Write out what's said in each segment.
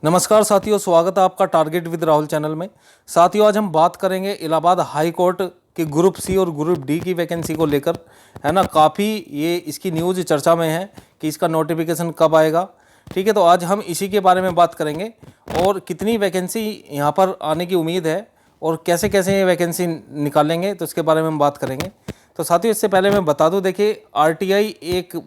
नमस्कार साथियों, स्वागत है आपका टारगेट विद राहुल चैनल में। साथियों, आज हम बात करेंगे इलाहाबाद हाई कोर्ट के ग्रुप सी और ग्रुप डी की वैकेंसी को लेकर, है ना। काफ़ी ये इसकी न्यूज़ चर्चा में है कि इसका नोटिफिकेशन कब आएगा। ठीक है, तो आज हम इसी के बारे में बात करेंगे और कितनी वैकेंसी यहाँ पर आने की उम्मीद है और कैसे कैसे ये वैकेंसी निकालेंगे, तो इसके बारे में हम बात करेंगे। तो साथियों, इससे पहले मैं बता दूँ, देखिए आरटीआई एक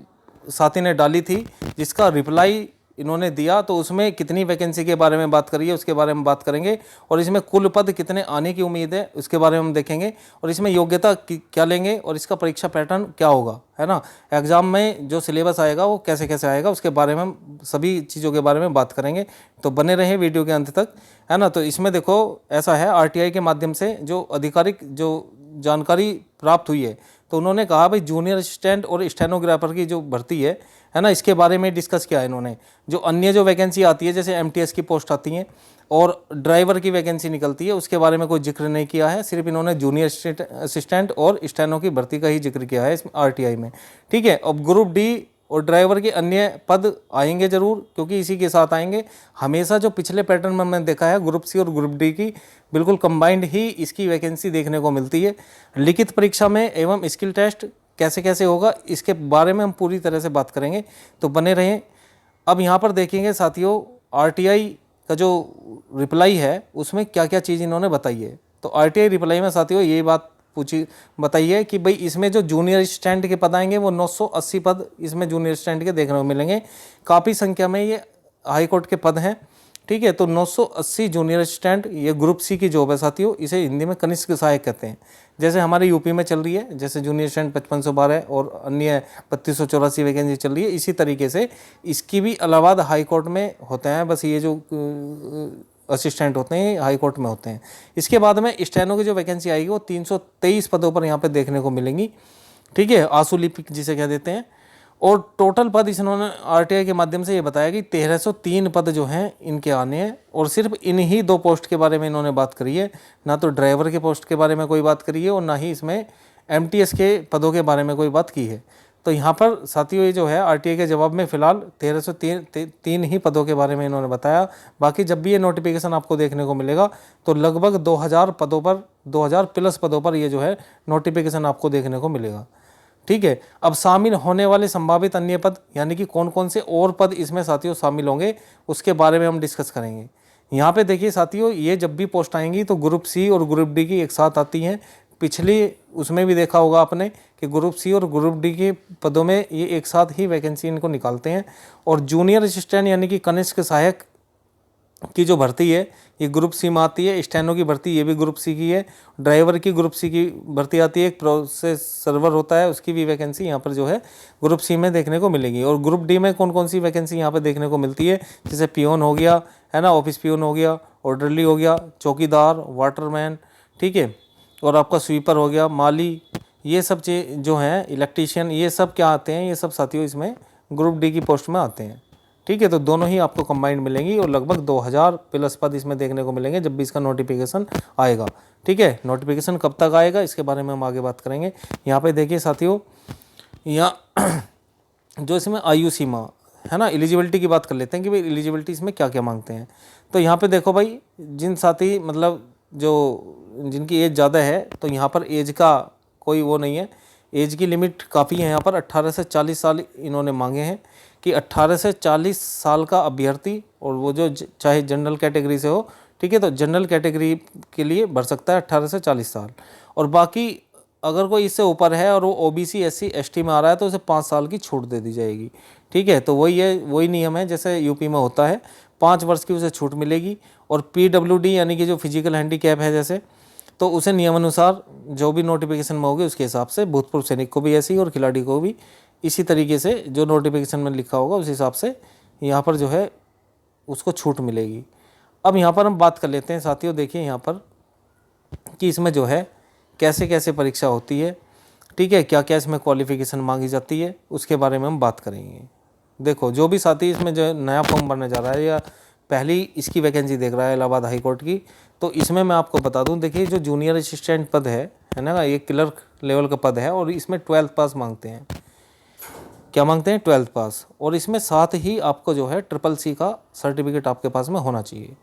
साथी ने डाली थी जिसका रिप्लाई इन्होंने दिया, तो उसमें कितनी वैकेंसी के बारे में बात करी है उसके बारे में बात करेंगे और इसमें कुल पद कितने आने की उम्मीद है उसके बारे में हम देखेंगे और इसमें योग्यता क्या लेंगे और इसका परीक्षा पैटर्न क्या होगा, है ना। एग्जाम में जो सिलेबस आएगा वो कैसे कैसे आएगा उसके बारे में हम सभी चीज़ों के बारे में बात करेंगे। तो बने रहे वीडियो के अंत तक, है ना। तो इसमें देखो ऐसा है, आरटीआई के माध्यम से जो आधिकारिक जो जानकारी प्राप्त हुई है, तो उन्होंने कहा भाई जूनियर असिस्टेंट और स्टेनोग्राफर की जो भर्ती है ना, इसके बारे में डिस्कस किया है इन्होंने। जो अन्य जो वैकेंसी आती है जैसे एमटीएस की पोस्ट आती हैं और ड्राइवर की वैकेंसी निकलती है, उसके बारे में कोई जिक्र नहीं किया है। सिर्फ इन्होंने जूनियर असिस्टेंट और स्टेनो की भर्ती का ही जिक्र किया है इस आरटीआई में। ठीक है, अब ग्रुप डी और ड्राइवर के अन्य पद आएंगे जरूर, क्योंकि इसी के साथ आएंगे। हमेशा जो पिछले पैटर्न में मैंने देखा है, ग्रुप सी और ग्रुप डी की बिल्कुल कंबाइंड ही इसकी वैकेंसी देखने को मिलती है। लिखित परीक्षा में एवं स्किल टेस्ट कैसे कैसे होगा इसके बारे में हम पूरी तरह से बात करेंगे, तो बने रहें। अब यहाँ पर देखेंगे साथियों, आरटीआई का जो रिप्लाई है उसमें क्या क्या चीज़ इन्होंने बताई है। तो आरटीआई रिप्लाई में साथियों यही बात पूछी बताई है कि भाई इसमें जो जूनियर असिस्टेंट के पद आएंगे वो 980 पद इसमें जूनियर असिस्टेंट के देखने को मिलेंगे। काफ़ी संख्या में ये हाई कोर्ट के पद हैं। ठीक है, तो 980 जूनियर असिस्टेंट, ये ग्रुप सी की जॉब है साथियों। इसे हिंदी में कनिष्ठ सहायक कहते हैं। जैसे हमारे यूपी में चल रही है, जैसे जूनियर असिस्टेंट 5512 और अन्य 3284 वैकेंसी चल रही है, इसी तरीके से इसकी भी इलाहाबाद हाई कोर्ट में होते हैं। बस ये जो असिस्टेंट होते हैं हाई कोर्ट में होते हैं। इसके बाद में स्टेनो की जो वैकेंसी आएगी वो 323 पदों पर यहाँ पे देखने को मिलेंगी। ठीक है, आंसू लिपिक जिसे कह देते हैं। और टोटल पद इन्होंने आरटीआई के माध्यम से ये बताया कि 1303 पद जो हैं इनके आने हैं और सिर्फ इन्हीं दो पोस्ट के बारे में इन्होंने बात करी है। ना तो ड्राइवर के पोस्ट के बारे में कोई बात करी है और ना ही इसमें एमटीएस के पदों के बारे में कोई बात की है। तो यहाँ पर साथियों ये जो है आरटीआई के जवाब में फ़िलहाल 1303 ही पदों के बारे में इन्होंने बताया। बाकी जब भी ये नोटिफिकेशन आपको देखने को मिलेगा तो लगभग 2000 पदों पर, 2000 प्लस पदों पर ये जो है नोटिफिकेशन आपको देखने को मिलेगा। ठीक है, अब शामिल होने वाले संभावित अन्य पद, यानी कि कौन कौन से और पद इसमें साथियों शामिल होंगे उसके बारे में हम डिस्कस करेंगे। यहाँ पे देखिए साथियों, ये जब भी पोस्ट आएंगी तो ग्रुप सी और ग्रुप डी की एक साथ आती हैं। पिछली उसमें भी देखा होगा आपने कि ग्रुप सी और ग्रुप डी के पदों में ये एक साथ ही वैकेंसी इनको निकालते हैं। और जूनियर असिस्टेंट यानी कि कनिष्ठ सहायक की जो भर्ती है ये ग्रुप सी में आती है। स्टेनो की भर्ती ये भी ग्रुप सी की है। ड्राइवर की ग्रुप सी की भर्ती आती है। एक प्रोसेस सर्वर होता है, उसकी भी वैकेंसी यहाँ पर जो है ग्रुप सी में देखने को मिलेगी। और ग्रुप डी में कौन कौन सी वैकेंसी यहाँ पर देखने को मिलती है, जैसे पियोन हो गया, है ना, ऑफिस पियोन हो गया, ऑर्डरली हो गया, चौकीदार, वाटरमैन, ठीक है, और आपका स्वीपर हो गया, माली, ये सब चीज़ जो हैं, इलेक्ट्रीशियन, ये सब क्या आते हैं, ये सब साथियों इसमें ग्रुप डी की पोस्ट में आते हैं। ठीक है, तो दोनों ही आपको कंबाइंड मिलेंगी और लगभग 2000 प्लस पद इसमें देखने को मिलेंगे जब भी इसका नोटिफिकेशन आएगा। ठीक है, नोटिफिकेशन कब तक आएगा इसके बारे में हम आगे बात करेंगे। यहाँ पे देखिए साथियों, यहाँ जो इसमें आयु सीमा है ना, एलिजिबिलिटी की बात कर लेते हैं कि भाई एलिजिबिलिटी इसमें क्या क्या मांगते हैं। तो यहाँ पे देखो भाई, जिन साथी मतलब जो जिनकी एज ज़्यादा है, तो यहाँ पर एज का कोई वो नहीं है, एज की लिमिट काफ़ी है। यहाँ पर 18 से 40 साल इन्होंने मांगे हैं कि 18 से 40 साल का अभ्यर्थी, और वो जो चाहे जनरल कैटेगरी से हो, ठीक है, तो जनरल कैटेगरी के लिए भर सकता है 18 से 40 साल। और बाकी अगर कोई इससे ऊपर है और वो ओबीसी एससी एसटी में आ रहा है तो उसे 5 साल की छूट दे दी जाएगी। ठीक है, तो वही नियम है जैसे यूपी में होता है, 5 वर्ष की उसे छूट मिलेगी। और पीडब्ल्यूडी यानी कि जो फिजिकल हैंडीकैप है जैसे, तो उसे नियमानुसार जो भी नोटिफिकेशन में होगी उसके हिसाब से, भूतपूर्व सैनिक को भी ऐसी और खिलाड़ी को भी इसी तरीके से जो नोटिफिकेशन में लिखा होगा उस हिसाब से यहाँ पर जो है उसको छूट मिलेगी। अब यहाँ पर हम बात कर लेते हैं साथियों, देखिए यहाँ पर कि इसमें जो है कैसे कैसे परीक्षा होती है, ठीक है, क्या क्या इसमें क्वालिफिकेशन मांगी जाती है उसके बारे में हम बात करेंगे। देखो, जो भी साथी इसमें जो नया फॉर्म भरने जा रहा है या पहली इसकी वैकेंसी देख रहा है इलाहाबाद हाई कोर्ट की, तो इसमें मैं आपको बता दूं, देखिए जो जूनियर असिस्टेंट पद है ना, ये क्लर्क लेवल का पद है और इसमें 12th पास मांगते हैं। क्या मांगते हैं, 12th पास, और इसमें साथ ही आपको जो है CCC का सर्टिफिकेट आपके पास में होना चाहिए।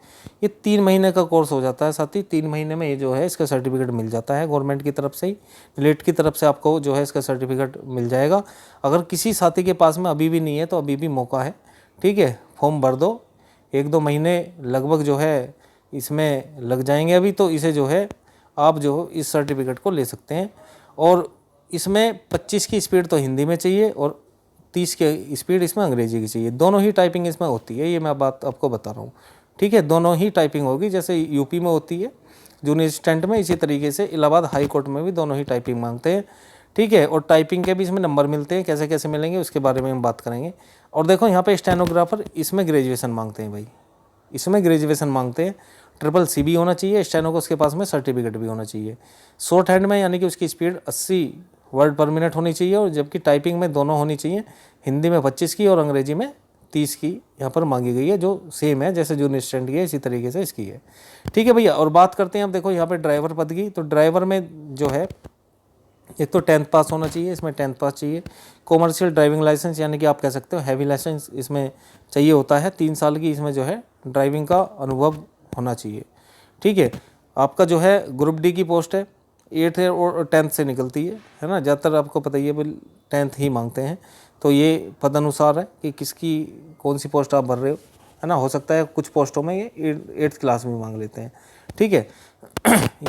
ये 3 महीने का कोर्स हो जाता है, साथ ही 3 महीने में ये जो है इसका सर्टिफिकेट मिल जाता है गवर्नमेंट की तरफ से ही, NEET की तरफ से आपको जो है इसका सर्टिफिकेट मिल जाएगा। अगर किसी साथी के पास में अभी भी नहीं है तो अभी भी मौका है, ठीक है, फॉर्म भर दो, 1-2 महीने लगभग जो है इसमें लग जाएंगे अभी, तो इसे जो है आप जो इस सर्टिफिकेट को ले सकते हैं। और इसमें 25 की स्पीड तो हिंदी में चाहिए और 30 की स्पीड इसमें अंग्रेजी की चाहिए। दोनों ही टाइपिंग इसमें होती है, ये मैं बात आपको बता रहा हूँ, ठीक है। दोनों ही टाइपिंग होगी, जैसे यूपी में होती है जूनियर असिस्टेंट में, इसी तरीके से इलाहाबाद हाई कोर्ट में भी दोनों ही टाइपिंग मांगते हैं, ठीक है। और टाइपिंग के भी इसमें नंबर मिलते हैं, कैसे कैसे मिलेंगे उसके बारे में हम बात करेंगे। और देखो यहाँ पे स्टेनोग्राफर, इसमें ग्रेजुएशन मांगते हैं भाई, इसमें ग्रेजुएशन मांगते हैं। CCC भी होना चाहिए स्टेनो को, उसके पास में सर्टिफिकेट भी होना चाहिए। शॉर्ट हैंड में यानी कि उसकी स्पीड 80 वर्ड पर मिनट होनी चाहिए, और जबकि टाइपिंग में दोनों होनी चाहिए, हिंदी में 25 की और अंग्रेजी में 30 की यहाँ पर मांगी गई है, जो सेम है जैसे जूनियर असिस्टेंट की है इसी तरीके से इसकी है, ठीक है भैया। और बात करते हैं अब देखो यहाँ पे ड्राइवर पद की, तो ड्राइवर में जो है एक तो 10th पास होना चाहिए, इसमें 10th पास चाहिए। कॉमर्शियल ड्राइविंग लाइसेंस यानी कि आप कह सकते हो हैवी लाइसेंस इसमें चाहिए होता है, 3 साल की इसमें जो है ड्राइविंग का अनुभव होना चाहिए, ठीक है। आपका जो है ग्रुप डी की पोस्ट है 8th और 10th से निकलती है ना, ज़्यादातर आपको पता ही है 10th ही मांगते हैं। तो ये पद अनुसार है कि किसकी कौन सी पोस्ट आप भर रहे हो, है ना। हो सकता है कुछ पोस्टों में ये 8th क्लास में मांग लेते हैं, ठीक है।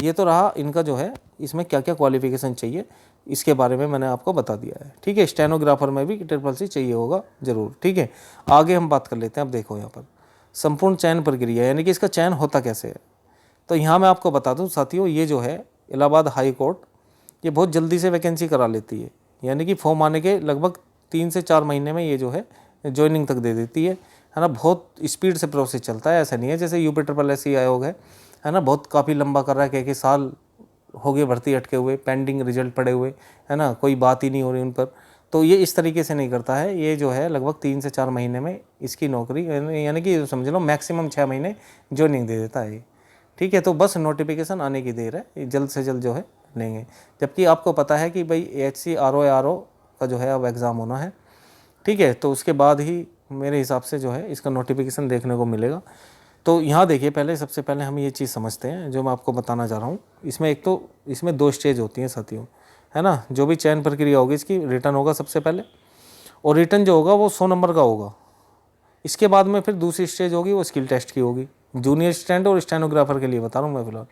ये तो रहा इनका जो है इसमें क्या क्या क्वालिफिकेशन चाहिए, इसके बारे में मैंने आपको बता दिया है, ठीक है। स्टेनोग्राफर में भी CCC चाहिए होगा ज़रूर, ठीक है। आगे हम बात कर लेते हैं। अब देखो यहाँ पर संपूर्ण चयन प्रक्रिया, यानी कि इसका चयन होता कैसे है। तो यहाँ मैं आपको बता दूँ साथियों, ये जो है इलाहाबाद हाई कोर्ट ये बहुत जल्दी से वैकेंसी करा लेती है, यानी कि फॉर्म आने के लगभग 3 से 4 महीने में ये जो है ज्वाइनिंग तक दे देती है ना। बहुत स्पीड से प्रोसेस चलता है, ऐसा नहीं है जैसे UPSSC आयोग है ना, बहुत काफ़ी लंबा कर रहा है, कई साल हो गए भर्ती अटके हुए, पेंडिंग रिजल्ट पड़े हुए, है ना, कोई बात ही नहीं हो रही उन पर। तो ये इस तरीके से नहीं करता है, ये जो है लगभग 3 से 4 महीने में इसकी नौकरी, यानी कि समझ लो मैक्सिमम 6 महीने ज्वाइनिंग दे देता है, ठीक है। तो बस नोटिफिकेशन आने की देर है, ये जल्द से जल्द जो है लेंगे। जबकि आपको पता है कि भाई AHC RO का जो है अब एग्ज़ाम होना है, ठीक है। तो उसके बाद ही मेरे हिसाब से जो है इसका नोटिफिकेशन देखने को मिलेगा। तो यहाँ देखिए, पहले सबसे पहले हम ये चीज़ समझते हैं जो मैं आपको बताना चाह रहा हूँ। इसमें एक तो इसमें 2 स्टेज होती हैं साथियों, है ना। जो भी चयन प्रक्रिया होगी इसकी रिटर्न होगा सबसे पहले, और रिटर्न जो होगा वो 100 नंबर का होगा। इसके बाद में फिर दूसरी स्टेज होगी वो स्किल टेस्ट की होगी, जूनियर असिस्टेंट और स्टेनोग्राफर के लिए बता रहा हूँ मैं फिलहाल,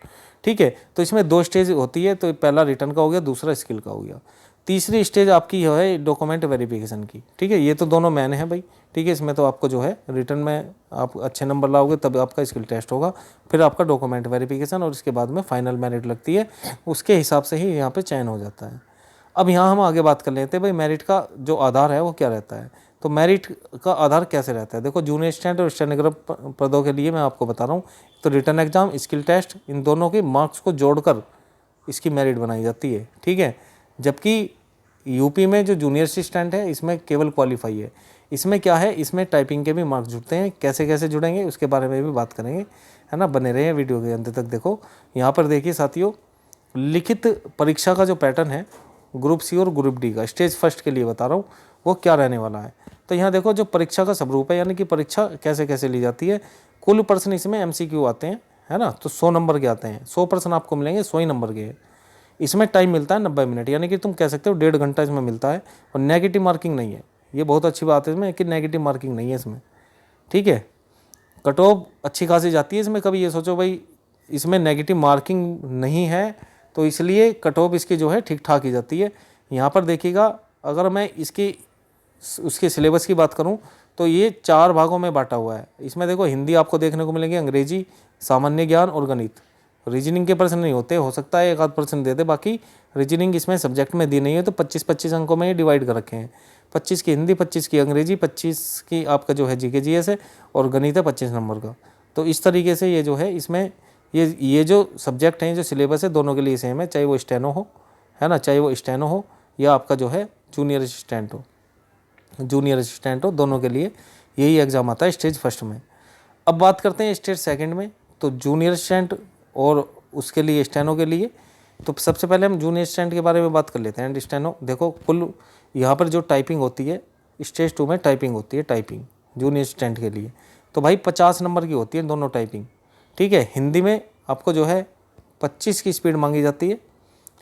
ठीक है। तो इसमें 2 स्टेज होती है, तो पहला रिटर्न का हो गया, दूसरा स्किल का हो गया। तीसरी स्टेज आपकी है डॉक्यूमेंट वेरिफिकेशन की, ठीक है। ये तो दोनों मैन है भाई, ठीक है। इसमें तो आपको जो है रिटर्न में आप अच्छे नंबर लाओगे तब आपका स्किल टेस्ट होगा, फिर आपका डॉक्यूमेंट वेरिफिकेशन, और इसके बाद में फाइनल मेरिट लगती है, उसके हिसाब से ही यहाँ पे चयन हो जाता है। अब यहाँ हम आगे बात कर लेते हैं भाई मेरिट का जो आधार है वो क्या रहता है। तो मेरिट का आधार कैसे रहता है, देखो जूनियर असिस्टेंट और स्टेनोग्राफर पदों के लिए मैं आपको बता रहा हूँ, तो रिटर्न एग्जाम, स्किल टेस्ट, इन दोनों के मार्क्स को जोड़कर इसकी मेरिट बनाई जाती है, ठीक है। जबकि यूपी में जो जूनियर असिस्टेंट है इसमें केवल क्वालिफाई है। इसमें क्या है, इसमें टाइपिंग के भी मार्क्स जुड़ते हैं, कैसे कैसे जुड़ेंगे उसके बारे में भी बात करेंगे, है ना। बने रहे वीडियो के अंत तक। देखो यहाँ पर देखिए साथियों, लिखित परीक्षा का जो पैटर्न है ग्रुप C और ग्रुप D का स्टेज फर्स्ट के लिए बता रहा हूँ वो क्या रहने वाला है। तो यहाँ देखो जो परीक्षा का स्वरूप है, यानी कि परीक्षा कैसे कैसे ली जाती है। कुल प्रश्न इसमें MCQ आते हैं, है ना, तो 100 नंबर के आते हैं, 100 प्रश्न आपको मिलेंगे, 100 ही नंबर के। इसमें टाइम मिलता है 90 मिनट, यानी कि तुम कह सकते हो 1.5 घंटा इसमें मिलता है, और नेगेटिव मार्किंग नहीं है। ये बहुत अच्छी बात है इसमें कि नेगेटिव मार्किंग नहीं है इसमें, ठीक है। कट ऑफ अच्छी खासी जाती है इसमें, कभी ये सोचो भाई इसमें नेगेटिव मार्किंग नहीं है तो इसलिए कट ऑफ इसकी जो है ठीक ठाक ही जाती है। यहाँ पर देखिएगा, अगर मैं इसकी उसके सिलेबस की बात करूँ तो ये 4 भागों में बांटा हुआ है। इसमें देखो हिंदी आपको देखने को मिलेंगे, अंग्रेजी, सामान्य ज्ञान और गणित। रीजनिंग के प्रश्न नहीं होते, हो सकता है 1 आध प्रश्न दे दे, बाकी रीजनिंग इसमें सब्जेक्ट में दी नहीं है। तो 25-25 अंकों में ये डिवाइड कर रखे हैं, 25 की हिंदी, 25 की अंग्रेजी, 25 की आपका जो है GK GS है, और गणित है 25 नंबर का। तो इस तरीके से ये जो है इसमें ये जो सब्जेक्ट हैं, जो सिलेबस है, दोनों के लिए सेम है, चाहे वो स्टेनो हो, है ना, चाहे वो स्टेनो हो या आपका जो है जूनियर असिस्टेंट हो, दोनों के लिए यही एग्ज़ाम आता है स्टेज फर्स्ट में। अब बात करते हैं स्टेज सेकंड में, तो जूनियर असिस्टेंट और उसके लिए स्टेनो के लिए। तो सबसे पहले हम जूनियर असिस्टेंट के बारे में बात कर लेते हैं। एंड स्टेनो देखो, कुल यहाँ पर जो टाइपिंग होती है स्टेज 2 में टाइपिंग होती है, टाइपिंग जूनियर असिस्टेंट के लिए। तो भाई 50 नंबर की होती है दोनों टाइपिंग, ठीक है। हिंदी में आपको जो है 25 की स्पीड मांगी जाती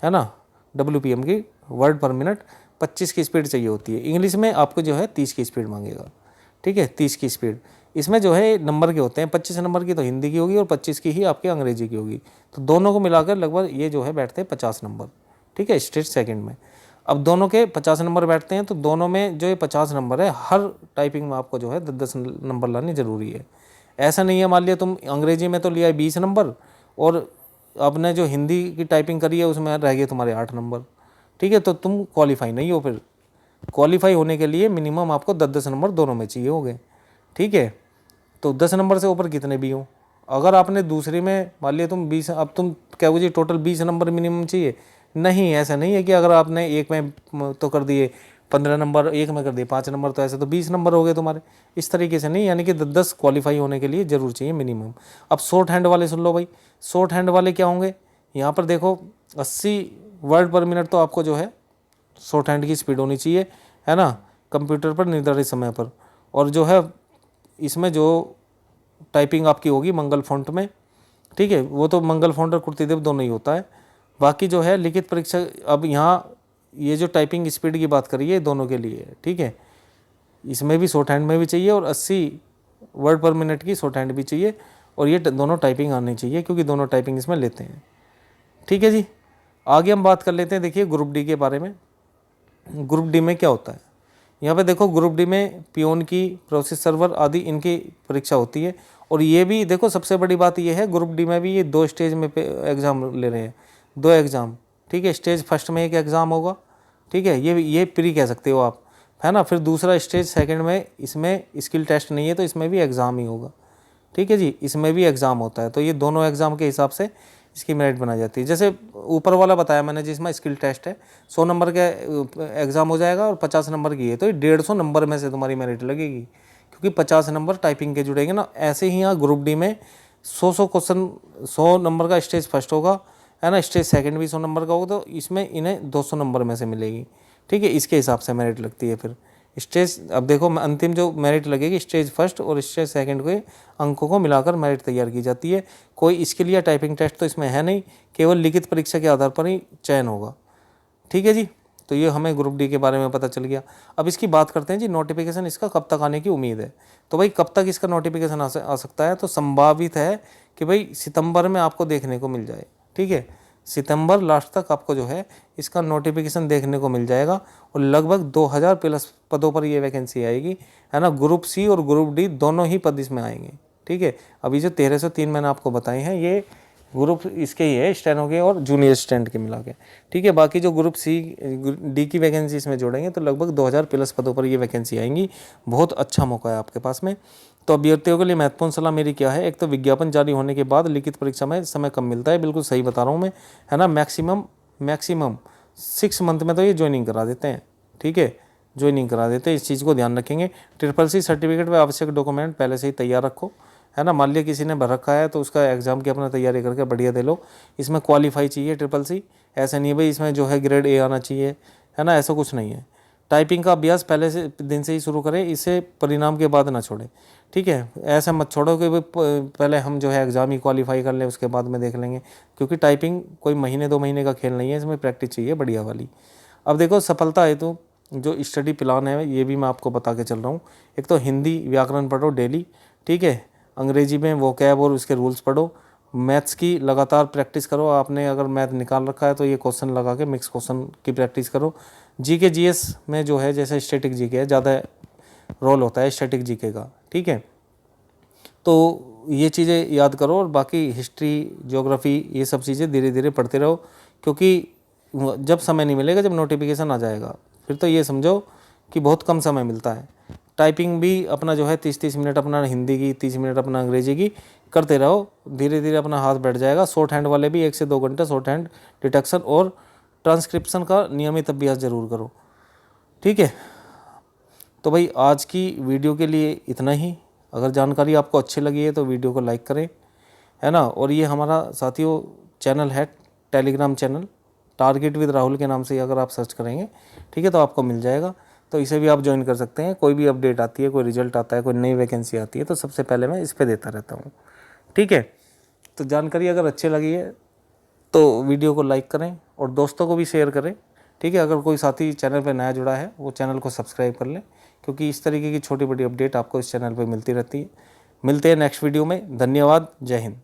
है ना, WPM की, वर्ड पर मिनट 25 की स्पीड चाहिए होती है। इंग्लिश में आपको जो है 30 की स्पीड मांगेगा, ठीक है, 30 की स्पीड। इसमें जो है नंबर के होते हैं, 25 नंबर की तो हिंदी की होगी और 25 की ही आपकी अंग्रेजी की होगी। तो दोनों को मिलाकर लगभग ये जो है बैठते हैं 50 नंबर, ठीक है, स्टेज सेकंड में। अब दोनों के 50 नंबर बैठते हैं, तो दोनों में जो ये 50 नंबर है, हर टाइपिंग में आपको जो है 10-10 नंबर लानी ज़रूरी है। ऐसा नहीं है मान लिया तुम अंग्रेजी में तो लिया है 20 नंबर और आपने जो हिंदी की टाइपिंग करी है उसमें रह गए तुम्हारे 8 नंबर, ठीक है, तो तुम क्वालिफाई नहीं हो। फिर क्वालिफाई होने के लिए मिनिमम आपको 10-10 नंबर दोनों में चाहिए होंगे, ठीक है। तो 10 नंबर से ऊपर कितने भी हों, अगर आपने दूसरी में मान लिया तुम 20, अब तुम क्या मुझे टोटल 20 नंबर मिनिमम चाहिए, नहीं, ऐसा नहीं है कि अगर आपने एक में तो कर दिए 15 नंबर, एक में कर दिए 5 नंबर, तो ऐसे तो 20 नंबर हो गए तुम्हारे। इस तरीके से नहीं, यानी कि 10 क्वालिफाई होने के लिए जरूर चाहिए मिनिमम। अब शॉर्ट हैंड वाले सुन लो भाई, शॉर्ट हैंड वाले क्या होंगे, यहाँ पर देखो 80 वर्ड पर मिनट तो आपको जो है शॉर्ट हैंड की स्पीड होनी चाहिए, है ना, कंप्यूटर पर निर्धारित समय पर। और जो है इसमें जो टाइपिंग आपकी होगी मंगल फॉन्ट में, ठीक है, वो तो मंगल फॉन्ट और कुर्तीदेव दोनों ही होता है। बाकी जो है लिखित परीक्षा, अब यहाँ ये जो टाइपिंग स्पीड की बात करिए दोनों के लिए, ठीक है, इसमें भी शॉर्ट हैंड में भी चाहिए और 80 वर्ड पर मिनट की शॉर्ट हैंड भी चाहिए, और ये दोनों टाइपिंग आनी चाहिए क्योंकि दोनों टाइपिंग इसमें लेते हैं, ठीक है जी। आगे हम बात कर लेते हैं, देखिए ग्रुप डी के बारे में। ग्रुप डी में क्या होता है, यहाँ पे देखो ग्रुप डी में पियोन की, प्रोसेस सर्वर आदि इनकी परीक्षा होती है। और ये भी देखो सबसे बड़ी बात ये है, ग्रुप डी में भी ये 2 स्टेज में एग्ज़ाम ले रहे हैं, 2 एग्ज़ाम, ठीक है। स्टेज फर्स्ट में एक एग्ज़ाम होगा, ठीक है, ये प्री कह सकते हो आप, है ना। फिर दूसरा स्टेज सेकंड में, इसमें स्किल टेस्ट नहीं है तो इसमें भी एग्ज़ाम ही होगा, ठीक है जी, इसमें भी एग्ज़ाम होता है। तो ये दोनों एग्ज़ाम के हिसाब से इसकी मेरिट बनाई जाती है। जैसे ऊपर वाला बताया मैंने जिसमें स्किल टेस्ट है, 100 नंबर का एग्ज़ाम हो जाएगा और 50 नंबर की है, तो ये 150 नंबर में से तुम्हारी मेरिट लगेगी, क्योंकि 50 नंबर टाइपिंग के जुड़ेंगे ना। ऐसे ही यहाँ ग्रुप डी में 100 क्वेश्चन, 100 नंबर का स्टेज फर्स्ट होगा, है ना, स्टेज सेकंड भी 100 नंबर का होगा, तो इसमें इन्हें 200 नंबर में से मिलेगी, ठीक है, इसके हिसाब से मेरिट लगती है। फिर स्टेज, अब देखो अंतिम जो मेरिट लगेगी स्टेज फर्स्ट और स्टेज सेकंड के अंकों को मिलाकर मेरिट तैयार की जाती है। कोई स्किल या टाइपिंग टेस्ट तो इसमें है नहीं, केवल लिखित परीक्षा के आधार पर ही चयन होगा, ठीक है जी। तो ये हमें ग्रुप डी के बारे में पता चल गया। अब इसकी बात करते हैं जी, नोटिफिकेशन इसका कब तक आने की उम्मीद है। तो भाई कब तक इसका नोटिफिकेशन आ सकता है, तो संभावित है कि भाई सितंबर में आपको देखने को मिल जाए, ठीक है, सितंबर लास्ट तक आपको जो है इसका नोटिफिकेशन देखने को मिल जाएगा। और लगभग 2000 प्लस पदों पर ये वैकेंसी आएगी, है ना। ग्रुप सी और ग्रुप डी दोनों ही पद इसमें आएंगे, ठीक है। अभी जो 1303 मैंने आपको बताए हैं ये ग्रुप इसके ही है, स्टेनो के और जूनियर स्टैंड के मिला के, ठीक है। बाकी जो ग्रुप सी डी की वैकेंसी इसमें जोड़ेंगे तो लगभग 2000 प्लस पदों पर ये वैकेंसी आएंगी। बहुत अच्छा मौका है आपके पास में। तो अभ्यर्थियों के लिए महत्वपूर्ण सलाह मेरी क्या है, एक तो विज्ञापन जारी होने के बाद लिखित परीक्षा में समय कम मिलता है, बिल्कुल सही बता रहा हूँ मैं, है ना। मैक्सिमम 6 मंथ में तो ये ज्वाइनिंग करा देते हैं, ठीक है, ज्वाइनिंग करा देते हैं, इस चीज़ को ध्यान रखेंगे। SSC सर्टिफिकेट व आवश्यक डॉक्यूमेंट पहले से ही तैयार रखो, है ना। मान लिया किसी ने भर रखा है तो उसका एग्जाम की अपना तैयारी करके बढ़िया दे लो। इसमें क्वालिफाई चाहिए SSC, ऐसा नहीं है भाई इसमें जो है ग्रेड A आना चाहिए, है ना, ऐसा कुछ नहीं है। टाइपिंग का अभ्यास पहले से दिन से ही शुरू करें, इसे परिणाम के बाद ना छोड़ें, ठीक है। ऐसा मत छोड़ो कि पहले हम जो है एग्ज़ाम ही क्वालिफाई कर लें उसके बाद में देख लेंगे, क्योंकि टाइपिंग कोई महीने 2 महीने का खेल नहीं है, इसमें प्रैक्टिस चाहिए बढ़िया वाली। अब देखो सफलता है तो जो स्टडी प्लान है ये भी मैं आपको बता के चल रहा हूँ। एक तो हिंदी व्याकरण पढ़ो डेली, ठीक है, अंग्रेजी में वोकैब और उसके रूल्स पढ़ो, मैथ्स की लगातार प्रैक्टिस करो। आपने अगर मैथ निकाल रखा है तो ये क्वेश्चन लगा के मिक्स क्वेश्चन की प्रैक्टिस करो। जीके जीएस में जो है जैसे स्टैटिक जीके है, ज़्यादा रोल होता है स्टैटिक जीके का, ठीक है, तो ये चीज़ें याद करो। और बाकी हिस्ट्री, ज्योग्राफी, ये सब चीज़ें धीरे धीरे पढ़ते रहो, क्योंकि जब समय नहीं मिलेगा, जब नोटिफिकेशन आ जाएगा फिर तो ये समझो कि बहुत कम समय मिलता है। टाइपिंग भी अपना जो है 30-30 मिनट अपना हिंदी की, 30 मिनट अपना अंग्रेजी की करते रहो, धीरे धीरे अपना हाथ बैठ जाएगा। शॉर्ट हैंड वाले भी 1 से 2 घंटे शॉर्ट हैंड डिटेक्शन और ट्रांसक्रिप्शन का नियमित अभ्यास जरूर करो, ठीक है। तो भाई आज की वीडियो के लिए इतना ही। अगर जानकारी आपको अच्छी लगी है तो वीडियो को लाइक करें, है ना। और ये हमारा साथियों चैनल है, Telegram channel target with Rahul के नाम से अगर आप सर्च करेंगे, ठीक है, तो आपको मिल जाएगा। तो इसे भी आप ज्वाइन कर सकते हैं। कोई भी अपडेट आती है, कोई रिजल्ट आता है, कोई नई वैकेंसी आती है तो सबसे पहले मैं इस पर देता रहता हूँ। ठीक है, तो जानकारी अगर अच्छी लगी है तो वीडियो को लाइक करें और दोस्तों को भी शेयर करें। ठीक है, अगर कोई साथी चैनल पर नया जुड़ा है वो चैनल को सब्सक्राइब कर लें, क्योंकि इस तरीके की छोटी बड़ी अपडेट आपको इस चैनल पर मिलती रहती है। मिलते हैं नेक्स्ट वीडियो में। धन्यवाद। जय हिंद।